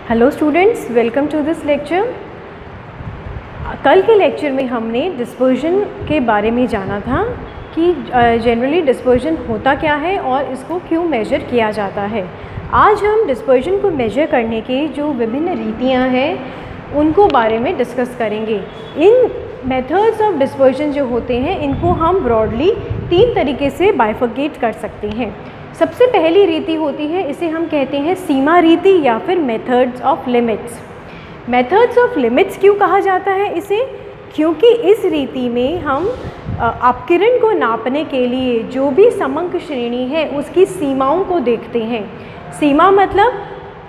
Hello students, welcome to this lecture. कल के lecture में हमने डिस्पर्जन के बारे में जाना था कि जनरली डिस्पर्जन होता क्या है और इसको क्यों मेजर किया जाता है। आज हम डिस्पर्जन को मेजर करने के जो विभिन्न रीतियाँ हैं उनको बारे में डिस्कस करेंगे। इन मेथड्स ऑफ डिस्पर्जन जो होते हैं इनको हम ब्रॉडली 3 तरीके से बाइफरकेट कर सकते हैं। सबसे पहली रीति होती है, इसे हम कहते हैं सीमा रीति या फिर methods of limits. Methods of limits क्यों कहा जाता है इसे? क्योंकि इस रीति में हम अपकिरण को नापने के लिए जो भी समंक श्रेणी है उसकी सीमाओं को देखते हैं। सीमा मतलब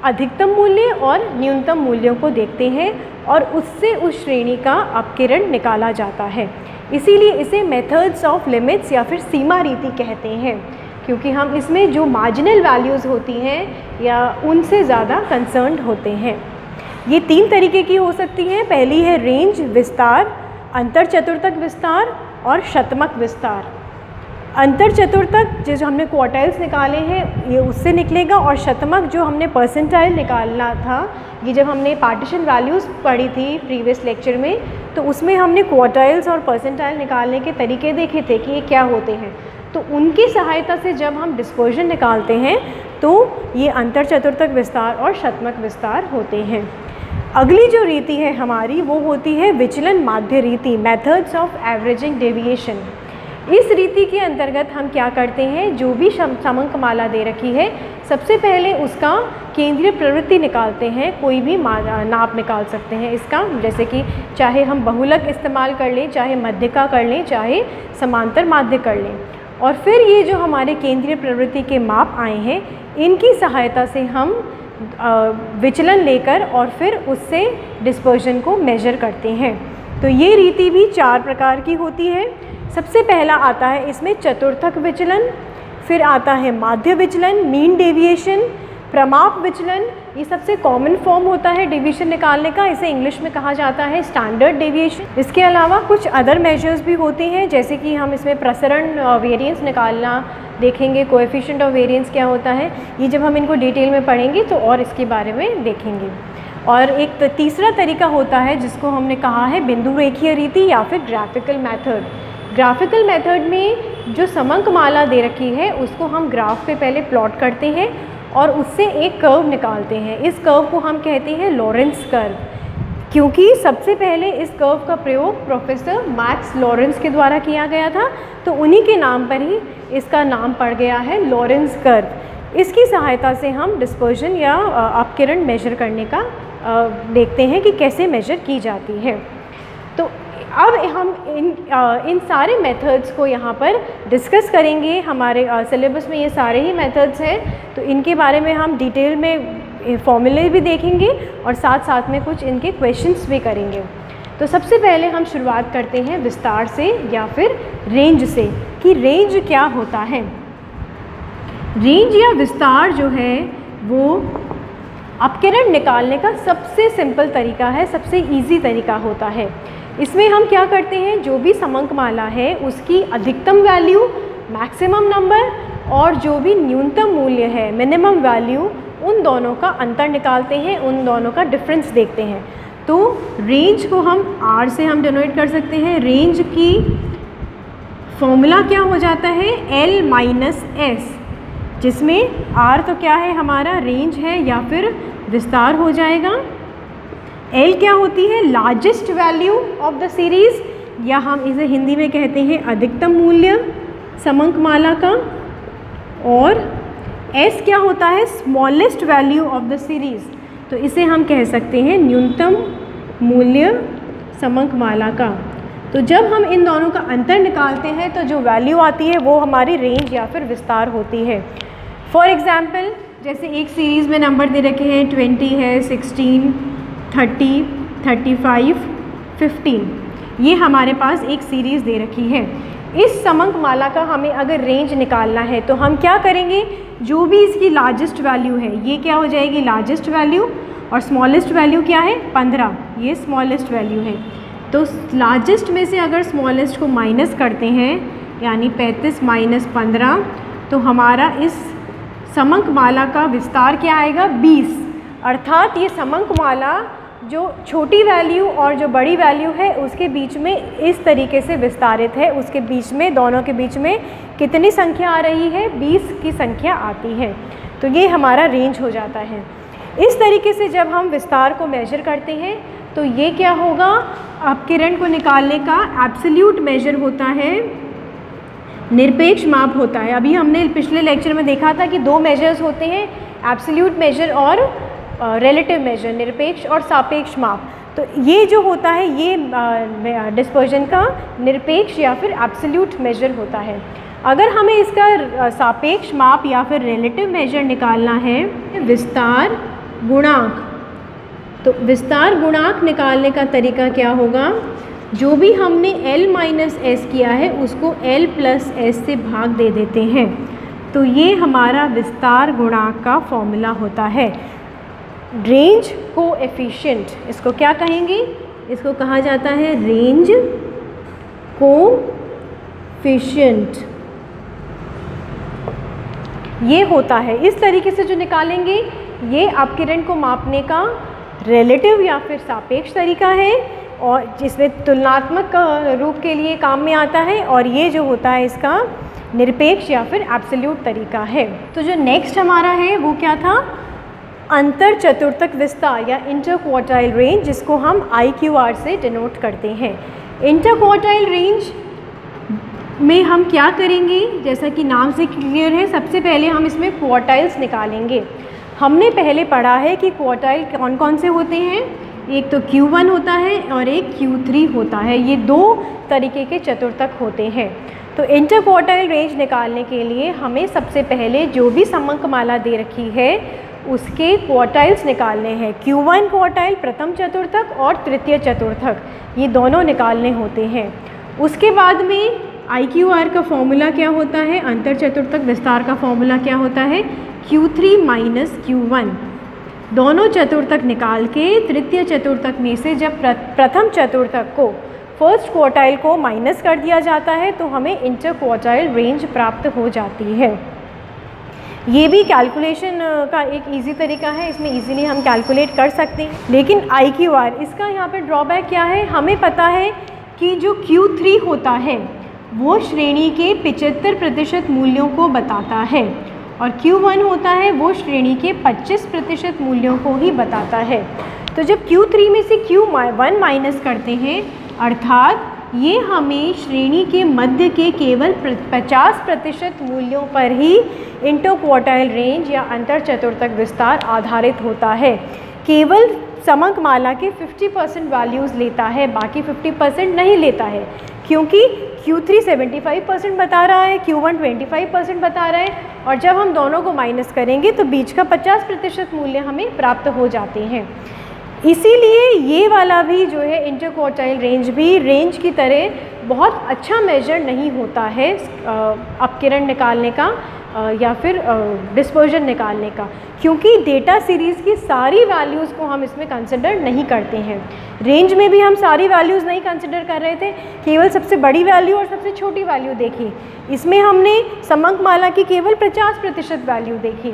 अधिकतम मूल्य और न्यूनतम मूल्यों को देखते हैं और उससे उस श्रेणी का अपकिरण निकाला जाता है। इसीलिए इसे मेथड्स ऑफ लिमिट्स या फिर सीमा रीति कहते हैं, क्योंकि हम इसमें जो मार्जिनल वैल्यूज़ होती हैं या उनसे ज़्यादा कंसर्न्ड होते हैं। ये 3 तरीके की हो सकती हैं। पहली है रेंज विस्तार, अंतर चतुर्थक विस्तार और शतमक विस्तार। अंतर चतुर्थक जो हमने क्वार्टाइल्स निकाले हैं ये उससे निकलेगा, और शतमक जो हमने परसेंटाइल निकालना था, ये जब हमने पार्टीशन वैल्यूज़ पढ़ी थी प्रीवियस लेक्चर में तो उसमें हमने क्वार्टाइल्स और परसेंटाइल निकालने के तरीके देखे थे कि ये क्या होते हैं। तो उनकी सहायता से जब हम डिस्पर्जन निकालते हैं तो ये अंतर चतुर्थक विस्तार और शतमक विस्तार होते हैं। अगली जो रीति है हमारी वो होती है विचलन माध्य रीति, मेथड्स ऑफ एवरेजिंग डेविएशन। इस रीति के अंतर्गत हम क्या करते हैं, जो भी समंक माला दे रखी है सबसे पहले उसका केंद्रीय प्रवृत्ति निकालते हैं। कोई भी नाप निकाल सकते हैं इसका, जैसे कि चाहे हम बहुलक इस्तेमाल कर लें, चाहे मध्यका कर लें, चाहे समांतर माध्य कर लें। और फिर ये जो हमारे केंद्रीय प्रवृत्ति के माप आए हैं इनकी सहायता से हम विचलन लेकर और फिर उससे डिस्पर्जन को मेजर करते हैं। तो ये रीति भी 4 प्रकार की होती है। सबसे पहला आता है इसमें चतुर्थक विचलन, फिर आता है माध्य विचलन, मीन डेविएशन, प्रमाप विचलन। ये सबसे कॉमन फॉर्म होता है डेविएशन निकालने का, इसे इंग्लिश में कहा जाता है स्टैंडर्ड डेविएशन। इसके अलावा कुछ अदर मेजर्स भी होते हैं, जैसे कि हम इसमें प्रसरण वेरिएंस निकालना देखेंगे, कोएफिशिएंट ऑफ वेरिएंस क्या होता है। ये जब हम इनको डिटेल में पढ़ेंगे तो और इसके बारे में देखेंगे। और एक तीसरा तरीका होता है जिसको हमने कहा है बिंदु रेखीय रीति या फिर ग्राफिकल मेथड। ग्राफिकल मेथड में जो समंक माला दे रखी है उसको हम ग्राफ पे पहले प्लॉट करते हैं और उससे एक कर्व निकालते हैं। इस कर्व को हम कहते हैं लॉरेंस कर्व, क्योंकि सबसे पहले इस कर्व का प्रयोग प्रोफेसर मैक्स लॉरेंस के द्वारा किया गया था, तो उन्हीं के नाम पर ही इसका नाम पड़ गया है लॉरेंस कर्व। इसकी सहायता से हम डिस्पर्जन या अपकिरण मेजर करने का देखते हैं कि कैसे मेजर की जाती है। तो अब हम इन सारे मेथड्स को यहाँ पर डिस्कस करेंगे। हमारे सिलेबस में ये सारे ही मेथड्स हैं, तो इनके बारे में हम डिटेल में फॉर्मूले भी देखेंगे और साथ साथ में कुछ इनके क्वेश्चंस भी करेंगे। तो सबसे पहले हम शुरुआत करते हैं विस्तार से या फिर रेंज से, कि रेंज क्या होता है। रेंज या विस्तार जो है वो अपकिरण निकालने का सबसे सिंपल तरीका है, सबसे ईजी तरीका होता है। इसमें हम क्या करते हैं, जो भी समंक माला है उसकी अधिकतम वैल्यू, मैक्सिमम नंबर और जो भी न्यूनतम मूल्य है, मिनिमम वैल्यू, उन दोनों का अंतर निकालते हैं, उन दोनों का डिफरेंस देखते हैं। तो रेंज को हम R से हम डिनोट कर सकते हैं। रेंज की फॉर्मूला क्या हो जाता है, L माइनस S, जिसमें R तो क्या है हमारा रेंज है या फिर विस्तार हो जाएगा। L क्या होती है, largest value of the series, या हम इसे हिंदी में कहते हैं अधिकतम मूल्य समंक माला का। और S क्या होता है, smallest value of the series, तो इसे हम कह सकते हैं न्यूनतम मूल्य समंक माला का। तो जब हम इन दोनों का अंतर निकालते हैं तो जो वैल्यू आती है वो हमारी रेंज या फिर विस्तार होती है। फॉर एग्ज़ाम्पल, जैसे एक सीरीज़ में नंबर दे रखे हैं 20 है, 16, 30, 35, 15, ये हमारे पास एक सीरीज़ दे रखी है। इस समंक माला का हमें अगर रेंज निकालना है तो हम क्या करेंगे, जो भी इसकी लार्जेस्ट वैल्यू है ये क्या हो जाएगी लार्जेस्ट वैल्यू, और स्मॉलेस्ट वैल्यू क्या है 15, ये स्मॉलेस्ट वैल्यू है। तो लार्जेस्ट में से अगर स्मॉलेस्ट को माइनस करते हैं यानी 35 माइनस 15, तो हमारा इस समंक माला का विस्तार क्या आएगा 20। अर्थात ये समंकमाला जो छोटी वैल्यू और जो बड़ी वैल्यू है उसके बीच में इस तरीके से विस्तारित है। उसके बीच में, दोनों के बीच में कितनी संख्या आ रही है? 20 की संख्या आती है। तो ये हमारा रेंज हो जाता है। इस तरीके से जब हम विस्तार को मेजर करते हैं तो ये क्या होगा? अपकिरण को निकालने का एब्सोल्यूट मेजर होता है, निरपेक्ष माप होता है। अभी हमने पिछले लेक्चर में देखा था कि दो मेजर्स होते हैं, एब्सोल्यूट मेजर और रिलेटिव मेजर, निरपेक्ष और सापेक्ष माप। तो ये जो होता है ये डिस्पर्जन का निरपेक्ष या फिर एब्सोल्यूट मेजर होता है। अगर हमें इसका सापेक्ष माप या फिर रिलेटिव मेजर निकालना है, विस्तार गुणांक, तो विस्तार गुणांक निकालने का तरीका क्या होगा? जो भी हमने L माइनस एस किया है उसको L प्लस एस से भाग दे देते हैं। तो ये हमारा विस्तार गुणांक का फॉर्मूला होता है। रेंज कोएफिशिएंट, इसको क्या कहेंगे? इसको कहा जाता है रेंज कोएफिशिएंट। ये होता है, इस तरीके से जो निकालेंगे ये अपकिरण को मापने का रिलेटिव या फिर सापेक्ष तरीका है और जिसमें तुलनात्मक रूप के लिए काम में आता है, और ये जो होता है इसका निरपेक्ष या फिर एब्सोल्यूट तरीका है। तो जो नेक्स्ट हमारा है वो क्या था? अंतर चतुर्थक विस्तार या इंटर क्वार्टाइल रेंज, जिसको हम IQR से डिनोट करते हैं। इंटर क्वार्टाइल रेंज में हम क्या करेंगे? जैसा कि नाम से क्लियर है, सबसे पहले हम इसमें क्वार्टाइल्स निकालेंगे। हमने पहले पढ़ा है कि क्वार्टाइल कौन कौन से होते हैं, एक तो Q1 होता है और एक Q3 होता है। ये दो तरीके के चतुर्थक होते हैं। तो इंटर क्वार्टाइल रेंज निकालने के लिए हमें सबसे पहले जो भी समंकमाला दे रखी है उसके क्वार्टाइल्स निकालने हैं। Q1 क्वार्टाइल प्रथम चतुर्थक और तृतीय चतुर्थक, ये दोनों निकालने होते हैं। उसके बाद में IQR का फॉर्मूला क्या होता है? अंतर चतुर्थक विस्तार का फॉर्मूला क्या होता है? Q3 minus Q1। दोनों चतुर्थक निकाल के तृतीय चतुर्थक में से जब प्रथम चतुर्थक को, फर्स्ट क्वार्टाइल को माइनस कर दिया जाता है तो हमें इंटर क्वार्टाइल रेंज प्राप्त हो जाती है। ये भी कैलकुलेशन का एक इजी तरीका है, इसमें इजीली हम कैलकुलेट कर सकते हैं। लेकिन IQR, इसका यहाँ पे ड्रॉबैक क्या है? हमें पता है कि जो Q3 होता है वो श्रेणी के 75% मूल्यों को बताता है और Q1 होता है वो श्रेणी के 25% मूल्यों को ही बताता है। तो जब Q3 में से Q1 माइनस करते हैं, अर्थात ये हमें श्रेणी के मध्य के केवल 50% मूल्यों पर ही इंटर क्वार्टाइल रेंज या अंतर चतुर्थक विस्तार आधारित होता है। केवल समंकमाला के 50% वैल्यूज़ लेता है, बाकी 50% नहीं लेता है, क्योंकि Q3 75% बता रहा है, Q1 25% बता रहा है, और जब हम दोनों को माइनस करेंगे तो बीच का 50% मूल्य हमें प्राप्त हो जाते हैं। इसीलिए ये वाला भी जो है इंटर क्वार्टाइल रेंज भी रेंज की तरह बहुत अच्छा मेजर नहीं होता है अपकिरण निकालने का या फिर डिस्पर्जन निकालने का, क्योंकि डेटा सीरीज़ की सारी वैल्यूज़ को हम इसमें कंसिडर नहीं करते हैं। रेंज में भी हम सारी वैल्यूज़ नहीं कंसिडर कर रहे थे, केवल सबसे बड़ी वैल्यू और सबसे छोटी वैल्यू देखी। इसमें हमने समंकमाला की केवल 50% वैल्यू देखी,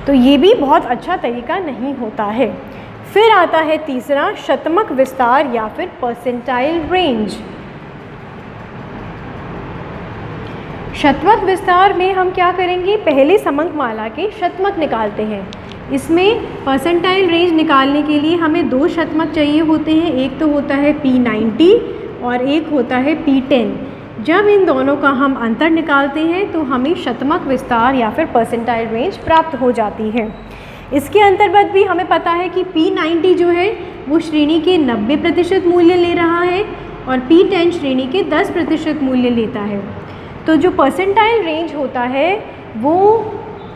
तो ये भी बहुत अच्छा तरीका नहीं होता है। फिर आता है तीसरा, शतमक विस्तार या फिर परसेंटाइल रेंज। शतमक विस्तार में हम क्या करेंगे? पहले समंकमाला के शतमक निकालते हैं। इसमें परसेंटाइल रेंज निकालने के लिए हमें दो शतमक चाहिए होते हैं, एक तो होता है P90 और एक होता है P10। जब इन दोनों का हम अंतर निकालते हैं तो हमें शतमक विस्तार या फिर परसेंटाइल रेंज प्राप्त हो जाती है। इसके अंतर्गत भी हमें पता है कि P90 जो है वो श्रेणी के 90% मूल्य ले रहा है और P10 श्रेणी के 10% मूल्य लेता है। तो जो परसेंटाइल रेंज होता है वो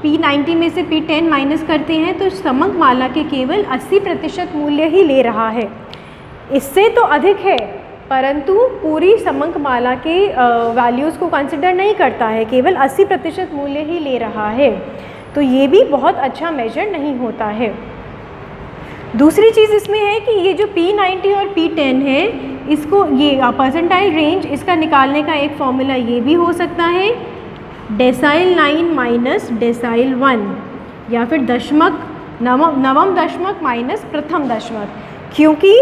P90 में से P10 माइनस करते हैं तो समंकमाला के केवल 80% मूल्य ही ले रहा है। इससे तो अधिक है, परंतु पूरी समंकमाला के वैल्यूज़ को कंसिडर नहीं करता है, केवल 80% मूल्य ही ले रहा है। तो ये भी बहुत अच्छा मेजर नहीं होता है। दूसरी चीज़ इसमें है कि ये जो P90 और P10 है, इसको ये परसेंटाइल रेंज, इसका निकालने का एक फॉर्मूला ये भी हो सकता है डेसाइल 9 माइनस डेसाइल 1, या फिर दशमक नवम दशमक माइनस प्रथम दशमक, क्योंकि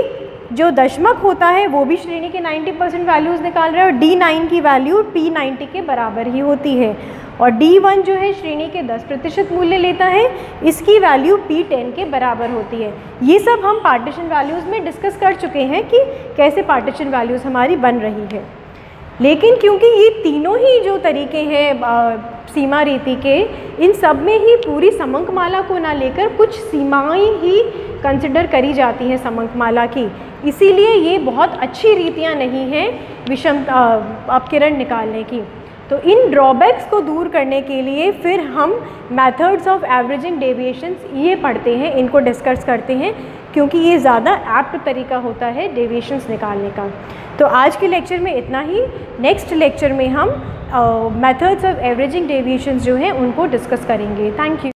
जो दशमक होता है वो भी श्रेणी के 90% वैल्यूज़ निकाल रहा है और D9 की वैल्यू P90 के बराबर ही होती है, और D1 जो है श्रेणी के 10% मूल्य लेता है, इसकी वैल्यू P10 के बराबर होती है। ये सब हम पार्टीशन वैल्यूज़ में डिस्कस कर चुके हैं कि कैसे पार्टीशन वैल्यूज़ हमारी बन रही है। लेकिन क्योंकि ये तीनों ही जो तरीके हैं सीमा रीति के, इन सब में ही पूरी समंकमाला को ना लेकर कुछ सीमाएं ही कंसिडर करी जाती हैं समंकमाला की, इसीलिए ये बहुत अच्छी रीतियाँ नहीं हैं विषम अपकिरण निकालने की। तो इन ड्रॉबैक्स को दूर करने के लिए फिर हम मेथड्स ऑफ एवरेजिंग डेविएशंस ये पढ़ते हैं, इनको डिस्कस करते हैं, क्योंकि ये ज़्यादा एप्ट तरीका होता है डेविएशंस निकालने का। तो आज के लेक्चर में इतना ही। नेक्स्ट लेक्चर में हम मेथड्स ऑफ एवरेजिंग डेविएशंस जो हैं उनको डिस्कस करेंगे। Thank you.